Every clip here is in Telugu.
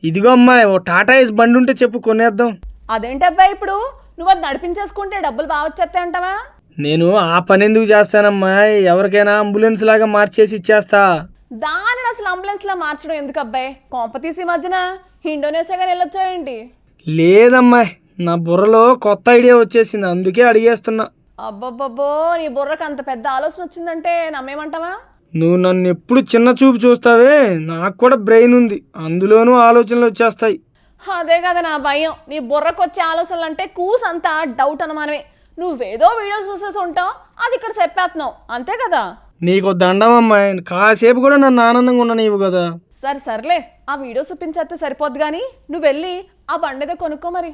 ఇదిగో అమ్మాయి, ఓ టాటా ఏస్ బండి ఉంటే చెప్పు, కొనేద్దాం. అదేంటబ్బా ఇప్పుడు నువ్వు అది నడిపించేసుకుంటే డబ్బులు బాగా వచ్చేస్తాయి అంటావా? నేను ఆ పని ఎందుకు చేస్తానమ్మా, ఎవరికైనా అంబులెన్స్ లాగా మార్చేసి ఇచ్చేస్తా. దానిని అసలు అంబులెన్స్ లా మార్చడం ఎందుకు అబ్బాయి? కొంపతీసి మధ్యన ఇండోనేషియాగా వెళ్ళొచ్చావేంటి? లేదమ్మాయి, నా బుర్రలో కొత్త ఐడియా వచ్చేసింది, అందుకే అడిగేస్తున్నా. అబ్బబ్బబ్బో, నీ బుర్రకు అంత పెద్ద ఆలోచన వచ్చిందంటే నమ్మేమంటావా? నువ్వు నన్ను ఎప్పుడు చిన్న చూపు చూస్తావే, నాకు కూడా బ్రెయిన్ ఉంది, అందులోనూ ఆలోచనలు వచ్చేస్తాయి. అదే కదా నా భయం, నీ బుర్రకు వచ్చే ఆలోచనలు అంటే కూసంతా డౌట్ అనుమానమే. నువ్వేదో వీడియోస్ చూసేసి ఉంటావు, అది ఇక్కడ చెప్పేస్తున్నావు అంతే కదా. నీకు దండం అమ్మాయి, కాసేపు కూడా నన్ను ఆనందంగా ఉండనివ్వు కదా. సర్లే, ఆ వీడియోస్ చూపించేస్తే సరిపోద్ది కానీ నువ్వు వెళ్ళి ఆ బండిదో కొనుక్కో మరి.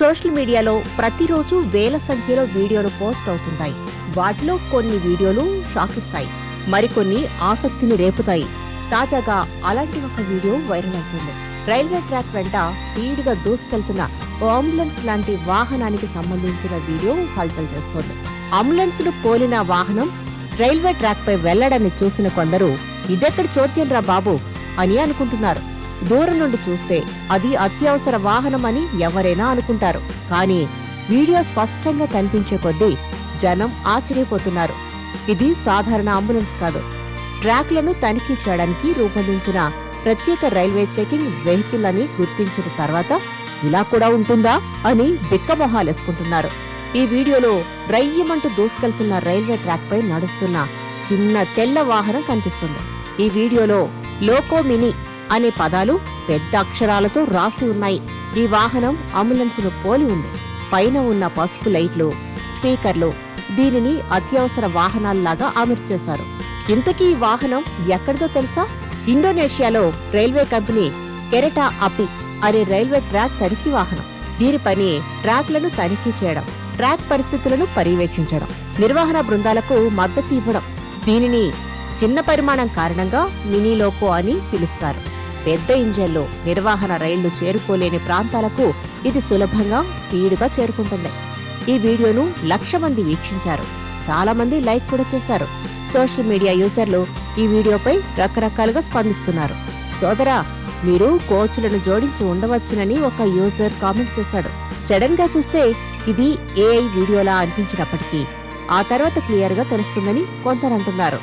సోషల్ మీడియాలో ప్రతిరోజు వేల సంఖ్యలో వీడియోలు పోస్ట్ అవుతుంటాయి. వాటిలో కొన్ని వీడియోలు షాకిస్తాయి, మరికొన్ని ఆసక్తిని రేపుతాయి. తాజాగా అలాంటి ఒక వీడియో వైరల్ అవుతుంది. రైల్వే ట్రాక్ వెంట స్పీడ్గా దూసుకెళ్తున్న ఓ అంబులెన్స్ లాంటి వాహనానికి సంబంధించిన వీడియో హల్చల్ చేస్తోంది. అంబులెన్స్ ను పోలిన వాహనం రైల్వే ట్రాక్ పై వెళ్లడాన్ని చూసిన కొందరు ఇదెక్కడి చోద్యంరా బాబు అని అనుకుంటున్నారు. దూరం నుండి చూస్తే అది అత్యవసర వాహనమని ఎవరైనా అనుకుంటారు. కానీ వీడియో స్పష్టంగా కనిపించే కొద్దీ జనం ఆశ్చర్యపోతున్నారు. ఇది సాధారణ అంబులెన్స్ కాదు, ట్రాక్లను తనిఖీ చేయడానికి రూపొందించిన ప్రత్యేక రైల్వే చెకింగ్ వెహికల్ అని గుర్తించిన తర్వాత ఇలా కూడా ఉంటుందా అని బిక్కమొహాలేసుకుంటున్నారు. ఈ వీడియోలో రయ్యమంటూ దూసుకెళ్తున్న రైల్వే ట్రాక్ పై నడుస్తున్న చిన్న తెల్ల వాహనం కనిపిస్తుంది. ఈ వీడియోలో లోకో మినీ అనే పదాలు పెద్ద అక్షరాలతో రాసి ఉన్నాయి. ఈ వాహనం అంబులెన్స్ ను పోలి ఉంది. పైన ఉన్న పసుపు లైట్లు, స్పీకర్లు దీనిని అత్యవసర వాహనాల్లాగా అమర్చేశారు. ఇంతకీ ఈ వాహనం ఎక్కడిదో తెలుసా? ఇండోనేషియాలో రైల్వే కంపెనీ కెరెటా అపి అనే రైల్వే ట్రాక్ తనిఖీ వాహనం. దీని పని ట్రాక్లను తనిఖీ చేయడం, ట్రాక్ పరిస్థితులను పర్యవేక్షించడం, నిర్వహణ బృందాలకు మద్దతు ఇవ్వడం. దీనిని చిన్న పరిమాణం కారణంగా మినీ లోకో అని పిలుస్తారు. పెద్ద ఇంజన్లు నిర్వహణ రైళ్లు చేరుకోలేని ప్రాంతాలకు ఇది సులభంగా స్పీడుగా చేరుకుంటుంది. ఈ వీడియోను 1,00,000 మంది వీక్షించారు. చాలా మంది లైక్ కూడా చేశారు. సోషల్ మీడియా యూజర్లు ఈ వీడియోపై రకరకాలుగా స్పందిస్తున్నారు. సోదరా, మీరు కోచ్లను జోడించి ఉండవచ్చునని ఒక యూజర్ కామెంట్ చేశాడు. సడన్ గా చూస్తే ఇది ఏఐ వీడియోలా అనిపించినప్పటికీ ఆ తర్వాత క్లియర్ గా తెలుస్తుందని కొందరు అంటున్నారు.